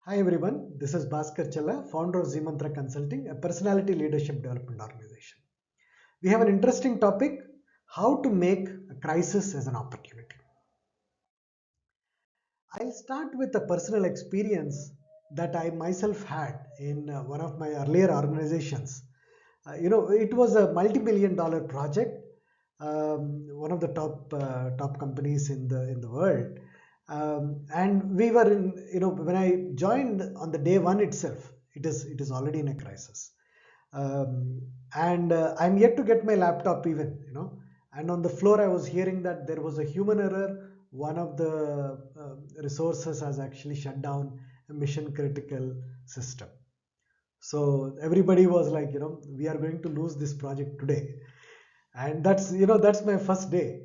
Hi everyone, this is Bhaskar Challa, founder of Zimantra Consulting, a personality leadership development organization. We have an interesting topic, how to make a crisis as an opportunity. I'll start with a personal experience that I myself had in one of my earlier organizations. It was a multi-million dollar project, one of the top companies in the world. And we were in, when I joined on the day one itself, it is already in a crisis. And I'm yet to get my laptop even. And on the floor, I was hearing that there was a human error. One of the resources has actually shut down a mission critical system. So everybody was like, we are going to lose this project today. And that's my first day.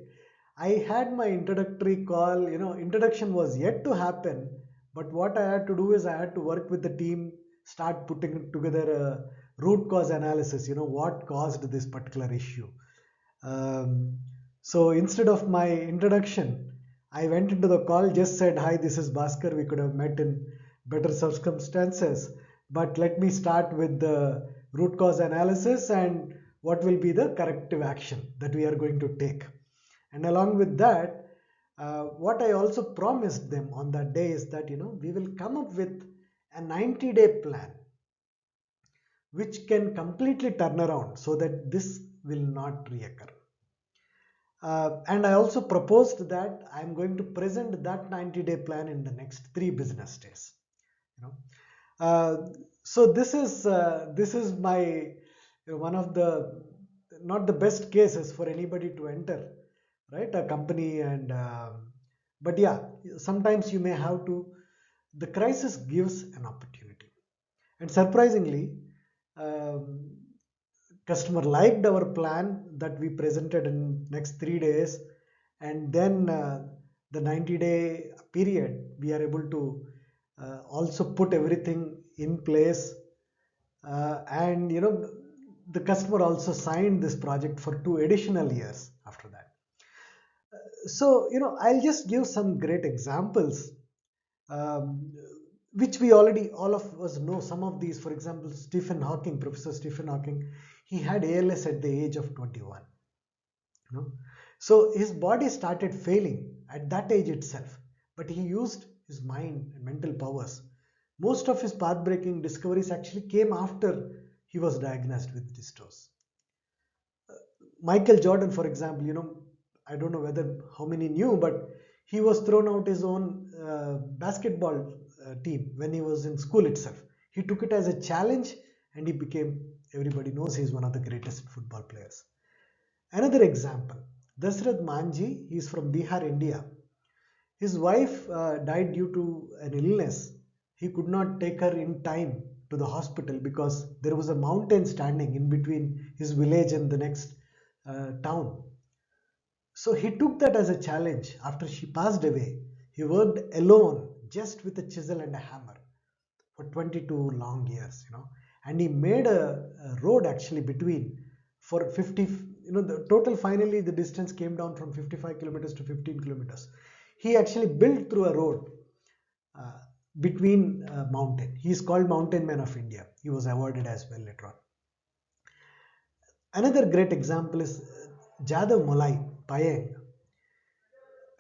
I had my introductory call, introduction was yet to happen. But what I had to do is I had to work with the team, start putting together a root cause analysis, what caused this particular issue. Um, so instead of my introduction, I went into the call, just said, "Hi, this is Bhaskar. We could have met in better circumstances, but let me start with the root cause analysis and what will be the corrective action that we are going to take." And along with that, what I also promised them on that day is that, we will come up with a 90-day plan which can completely turn around so that this will not reoccur. And I also proposed that I'm going to present that 90-day plan in the next 3 business days. You know, so this is my one of the not the best cases for anybody to enter, right? A company and but yeah, sometimes you may have to. The crisis gives an opportunity, and surprisingly, um, customer liked our plan that we presented in next 3 days, and then the 90-day period we are able to also put everything in place, and the customer also signed this project for 2 additional years after that. So I'll just give some great examples, um, which we already all of us know. Some of these, for example, Professor Stephen Hawking, he had ALS at the age of 21. you know so his body started failing at that age itself, but he used his mind and mental powers. Most of his path-breaking discoveries actually came after he was diagnosed with dystros. Michael Jordan, for example, I don't know whether how many knew, but he was thrown out his own basketball team when he was in school itself. He took it as a challenge, and he became, everybody knows, he's one of the greatest football players. Another example, Dasrath Manji, he is from Bihar, India. His wife died due to an illness. He could not take her in time to the hospital because there was a mountain standing in between his village and the next town. So he took that as a challenge. After she passed away, he worked alone just with a chisel and a hammer for 22 long years, and he made a road actually between for 50, the total, finally the distance came down from 55 kilometers to 15 kilometers. He actually built through a road uh, between mountain. He is called Mountain Man of India. He was awarded as well later on. Another great example is Jadav Molai Payeng.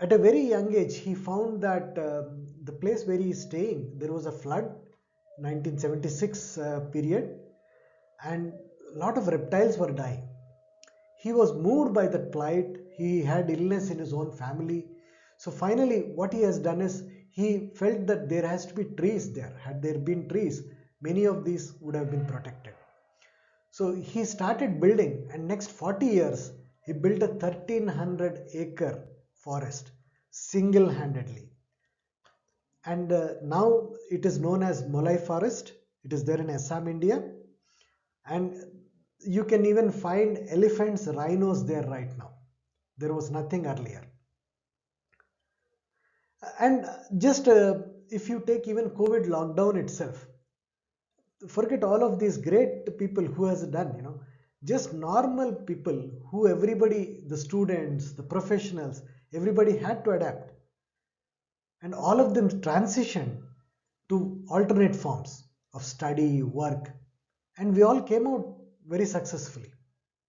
At a very young age, he found that the place where he is staying, there was a flood, 1976 period, and a lot of reptiles were dying. He was moved by that plight. He had illness in his own family. So finally, what he has done is he felt that there has to be trees there. Had there been trees, many of these would have been protected. So he started building, and next 40 years, he built a 1300-acre forest single-handedly. And now it is known as Molai Forest. It is there in Assam, India. And you can even find elephants, rhinos there right now. There was nothing earlier. And just if you take even COVID lockdown itself, forget all of these great people who has done, just normal people who everybody, the students, the professionals, everybody had to adapt. And all of them transitioned to alternate forms of study, work, and we all came out very successfully,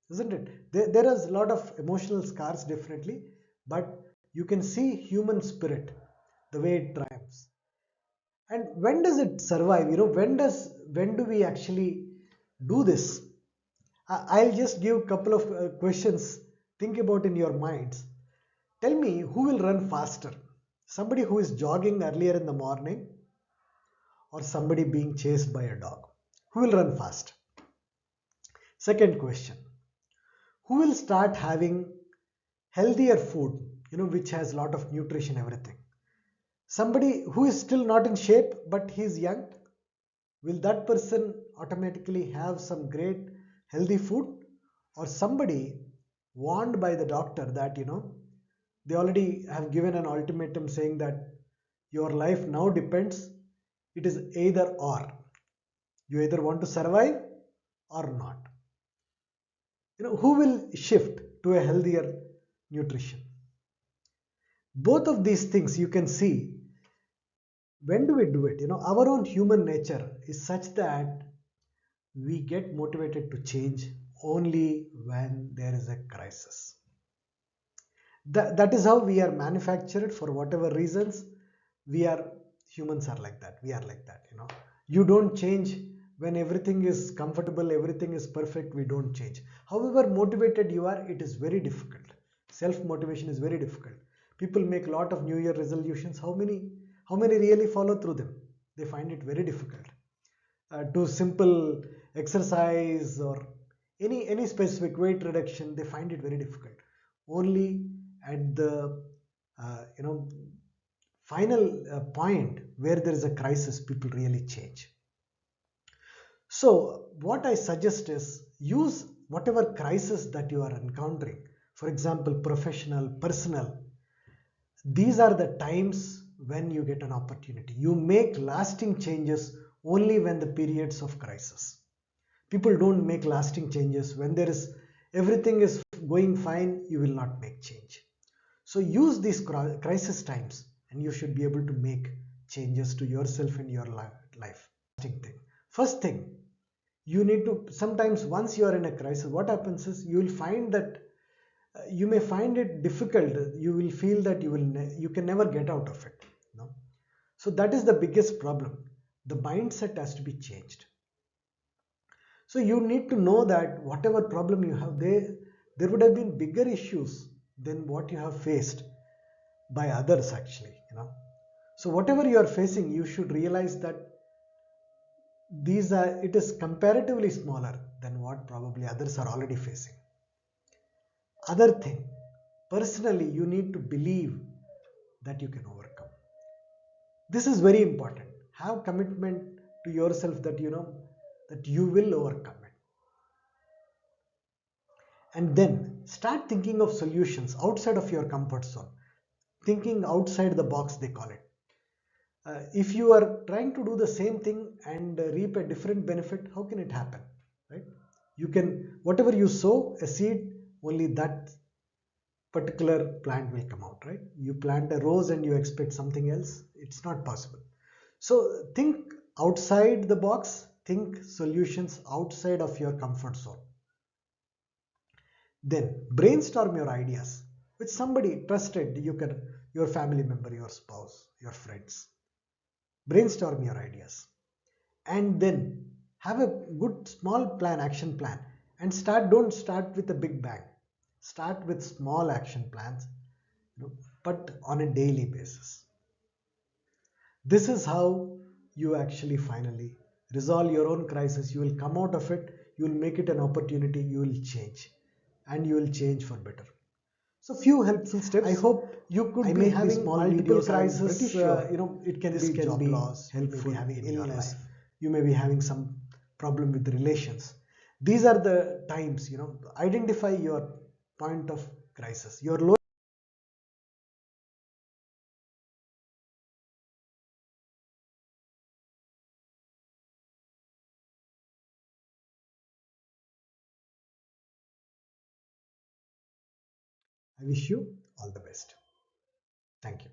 isn't it? There is a lot of emotional scars, definitely, but you can see human spirit, the way it triumphs. And when does it survive? When do we actually do this? I'll just give a couple of questions. Think about in your minds. Tell me who will run faster? Somebody who is jogging earlier in the morning or somebody being chased by a dog? Who will run fast? Second question. Who will start having healthier food, which has a lot of nutrition, everything? Somebody who is still not in shape but he is young, will that person automatically have some great healthy food? Or somebody warned by the doctor that, they already have given an ultimatum saying that your life now depends, it is either or. You either want to survive or not. Who will shift to a healthier nutrition? Both of these things you can see. When do we do it? Our own human nature is such that we get motivated to change only when there is a crisis. That is how we are manufactured. For whatever reasons, we are humans are like that. We are like that. You don't change when everything is comfortable, everything is perfect. We don't change. However motivated you are, it is very difficult. Self motivation is very difficult. People make a lot of new year resolutions. How many really follow through them? They find it very difficult. To simple exercise or any specific weight reduction, they find it very difficult. Only at the final point where there is a crisis, people really change. So what I suggest is, use whatever crisis that you are encountering, for example professional, personal. These are the times when you get an opportunity. You make lasting changes only when the periods of crisis. People don't make lasting changes when there is everything is going fine. You will not make change. So use these crisis times and you should be able to make changes to yourself in your life. First thing, you need to, sometimes once you are in a crisis, what happens is you will find that you may find it difficult. You will feel that you can never get out of it. So that is the biggest problem. The mindset has to be changed. So you need to know that whatever problem you have, there would have been bigger issues than what you have faced by others actually. So whatever you are facing, you should realize that it is comparatively smaller than what probably others are already facing. Other thing, personally, you need to believe that you can overcome. This is very important. Have commitment to yourself that that you will overcome it. And then start thinking of solutions outside of your comfort zone. Thinking outside the box, they call it. If you are trying to do the same thing and reap a different benefit, how can it happen? Right? You can, whatever you sow a seed, only that particular plant will come out. Right? You plant a rose and you expect something else, it's not possible. So think outside the box, think solutions outside of your comfort zone. Then brainstorm your ideas with somebody trusted. Your family member, your spouse, your friends. Brainstorm your ideas and then have a good small plan, action plan, and don't start with a big bang. Start with small action plans, but on a daily basis. This is how you actually finally resolve your own crisis. You will come out of it, you will make it an opportunity, you will change, and you will change for better. So few helpful steps. I hope you could be having small multiple videos. Crisis. I'm pretty sure it can be job loss, helpful, having illness. You may be having some problem with relations. These are the times. Identify your point of crisis. Your low. I wish you all the best. Thank you.